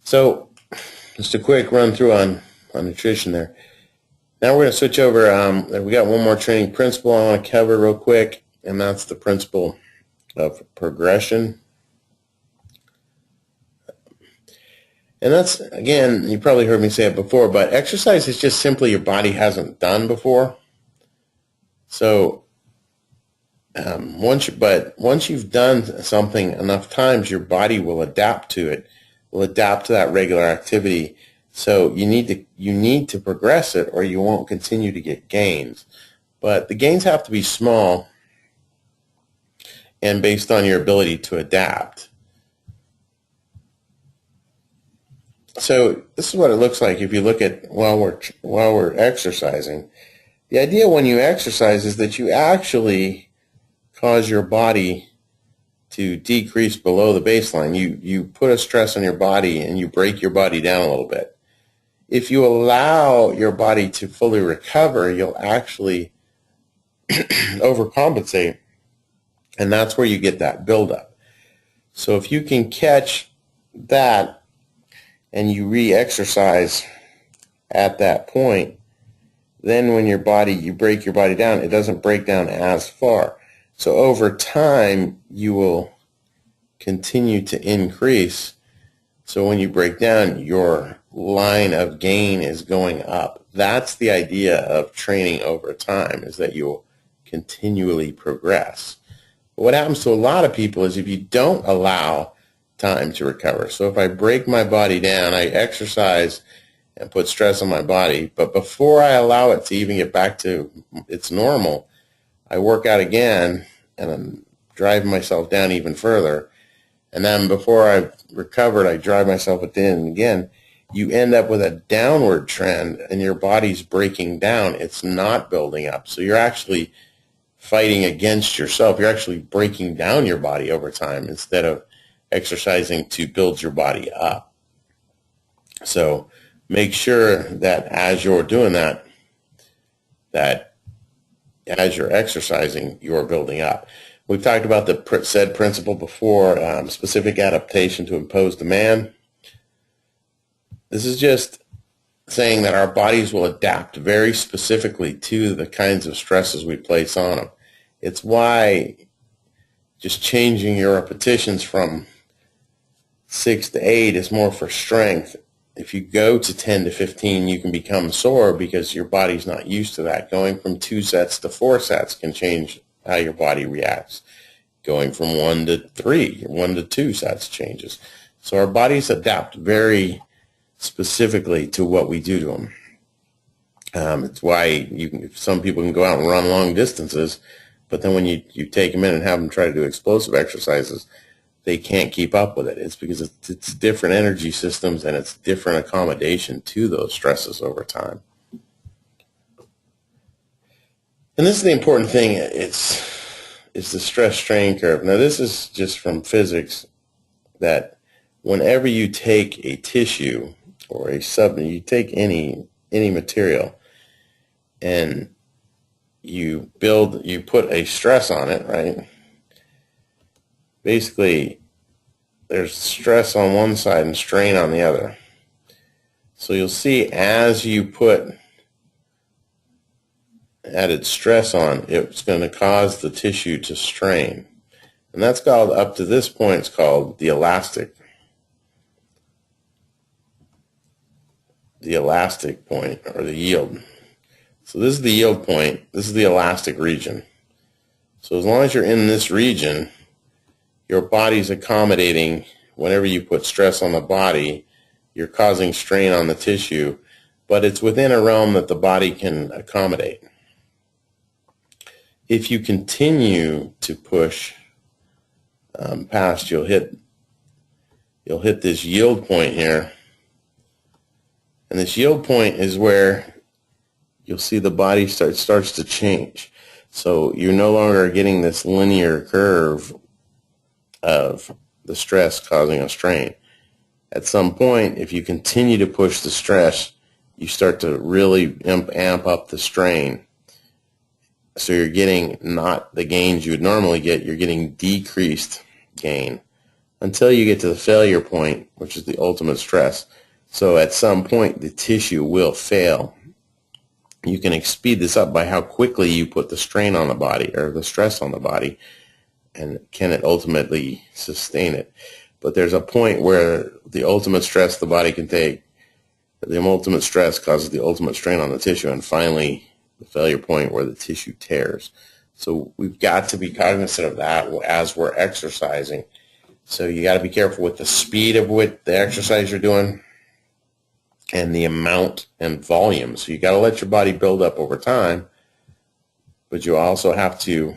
So just a quick run through on nutrition there. Now we're going to switch over. We got one more training principle I want to cover real quick, and that's the principle of progression. And that's, again, you probably heard me say it before, but exercise is just simply your body hasn't done before. So once you've done something enough times, your body will adapt to it, will adapt to that regular activity. So you need to progress it, or you won't continue to get gains. But the gains have to be small and based on your ability to adapt. So this is what it looks like if you look at while we're exercising. The idea when you exercise is that you actually cause your body to decrease below the baseline. You put a stress on your body and you break your body down a little bit. If you allow your body to fully recover, you'll actually overcompensate, and that's where you get that buildup. So if you can catch that and you re-exercise at that point, then when you break your body down, it doesn't break down as far. So over time, you will continue to increase. So when you break down, your line of gain is going up. That's the idea of training over time, is that you'll continually progress. But what happens to a lot of people is if you don't allow time to recover. So if I break my body down, I exercise and put stress on my body, but before I allow it to even get back to its normal, I work out again and I'm driving myself down even further. And then before I've recovered, I drive myself down again. You end up with a downward trend and your body's breaking down. It's not building up. So you're actually fighting against yourself. You're actually breaking down your body over time instead of exercising to build your body up. So make sure that as you're doing that as you're exercising, you're building up. We've talked about the said principle before, specific adaptation to imposed demand. This is just saying that our bodies will adapt very specifically to the kinds of stresses we place on them. It's why just changing your repetitions from 6 to 8 is more for strength. If you go to 10 to 15, you can become sore because your body's not used to that. Going from 2 sets to 4 sets can change how your body reacts. Going from 1 to 3, 1 to 2 sets changes. So our bodies adapt very specifically to what we do to them. It's why some people can go out and run long distances, but then when you take them in and have them try to do explosive exercises, they can't keep up with it. It's because it's different energy systems and it's different accommodation to those stresses over time. And this is the important thing. It's the stress-strain curve. Now, this is just from physics, that whenever you take a tissue or you take any material and you put a stress on it, right? Basically, there's stress on one side and strain on the other. So you'll see as you put added stress on, it's going to cause the tissue to strain. And that's called, up to this point, it's called the elastic point, or the yield. So this is the yield point. This is the elastic region. So as long as you're in this region, your body's accommodating. Whenever you put stress on the body, you're causing strain on the tissue, but it's within a realm that the body can accommodate. If you continue to push past, you'll hit this yield point here, and this yield point is where you'll see the body starts to change. So you're no longer getting this linear curve of the stress causing a strain. At some point, if you continue to push the stress, you start to really amp up the strain. So you're getting not the gains you would normally get, you're getting decreased gain until you get to the failure point, which is the ultimate stress. So at some point, the tissue will fail. You can speed this up by how quickly you put the strain on the body or the stress on the body, and can it ultimately sustain it. But there's a point where the ultimate stress the body can take, the ultimate stress causes the ultimate strain on the tissue, and finally the failure point where the tissue tears. So we've got to be cognizant of that as we're exercising. So you got to be careful with the speed of what the exercise you're doing and the amount and volume. So you got to let your body build up over time, but you also have to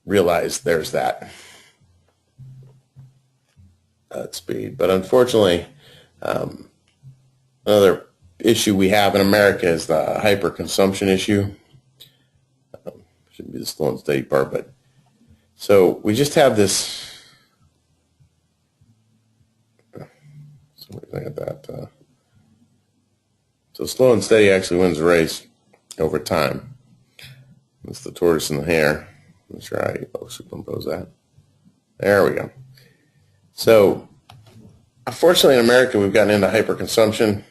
realize there's that speed. But unfortunately, another issue we have in America is the hyperconsumption issue. Shouldn't be the slow and steady part, but so we just have this. Something like that. So slow and steady actually wins the race over time. It's the tortoise and the hare. I'm not sure how you superimpose that. There we go. So, unfortunately in America we've gotten into hyperconsumption,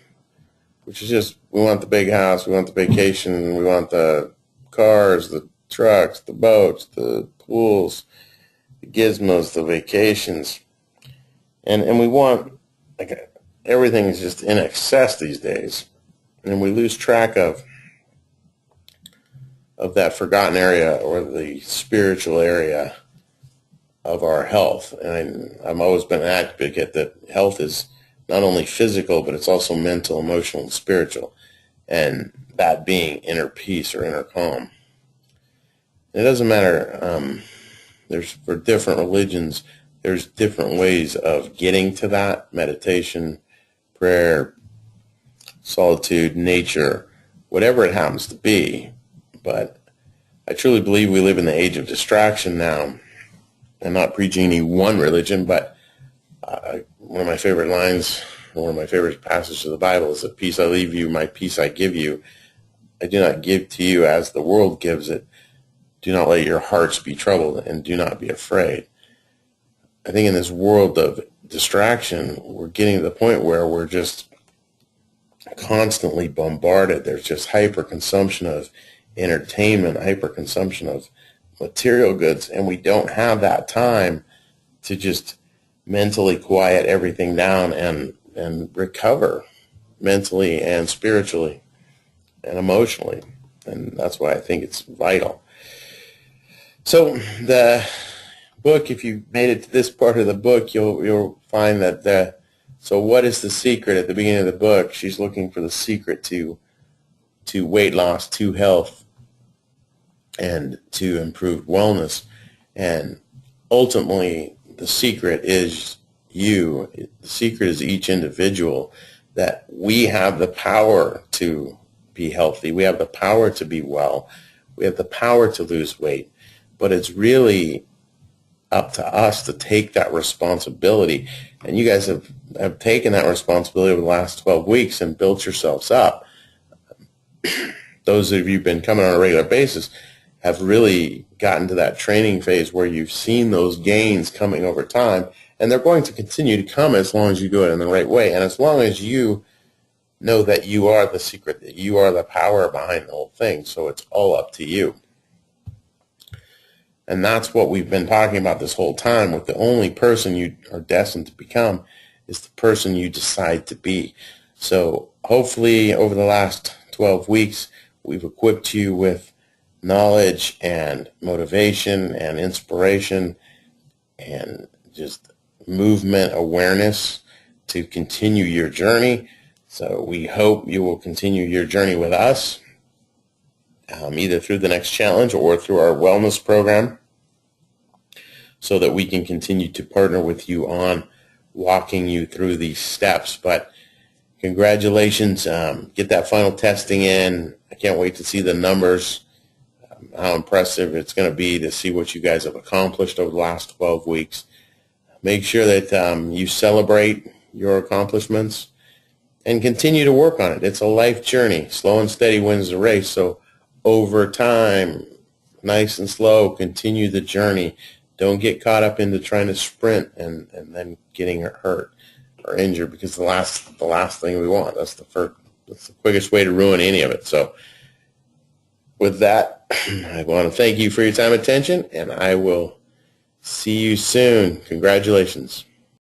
which is just, we want the big house, we want the vacation, we want the cars, the trucks, the boats, the pools, the gizmos, the vacations. And we want, like, everything is just in excess these days. And we lose track of that forgotten area or the spiritual area of our health. And I've always been an advocate that health is not only physical, but it's also mental, emotional, and spiritual. And that being inner peace or inner calm. It doesn't matter. There's, for different religions, there's different ways of getting to that: meditation, prayer, solitude, nature, whatever it happens to be. But I truly believe we live in the age of distraction now. I'm not preaching any one religion, but one of my favorite lines, one of my favorite passages of the Bible is that peace I leave you, my peace I give you. I do not give to you as the world gives it. Do not let your hearts be troubled, and do not be afraid. I think in this world of distraction, we're getting to the point where we're just constantly bombarded. There's just hyperconsumption of entertainment, hyperconsumption of material goods, and we don't have that time to just mentally quiet everything down and recover mentally and spiritually and emotionally. And that's why I think it's vital. So the book, if you made it to this part of the book, you'll find that so what is the secret? At the beginning of the book, she's looking for the secret to weight loss, to health, and to improved wellness. And ultimately, the secret is you. The secret is each individual, that we have the power to be healthy. We have the power to be well. We have the power to lose weight. But it's really up to us to take that responsibility. And you guys have taken that responsibility over the last 12 weeks and built yourselves up. Those of you who've been coming on a regular basis have really gotten to that training phase where you've seen those gains coming over time, and they're going to continue to come as long as you do it in the right way, and as long as you know that you are the secret, that you are the power behind the whole thing. So it's all up to you. And that's what we've been talking about this whole time, with the only person you are destined to become is the person you decide to be. So hopefully over the last 12 weeks, we've equipped you with knowledge and motivation and inspiration and just movement awareness to continue your journey. So we hope you will continue your journey with us, either through the next challenge or through our wellness program, so that we can continue to partner with you on walking you through these steps. But congratulations, get that final testing in. I can't wait to see the numbers, how impressive it's going to be to see what you guys have accomplished over the last 12 weeks. Make sure that you celebrate your accomplishments and continue to work on it. It's a life journey. Slow and steady wins the race. So over time, nice and slow, continue the journey. Don't get caught up into trying to sprint and then getting hurt or injured, because the last thing we want. That's the quickest way to ruin any of it. So with that, I want to thank you for your time and attention, and I will see you soon. Congratulations.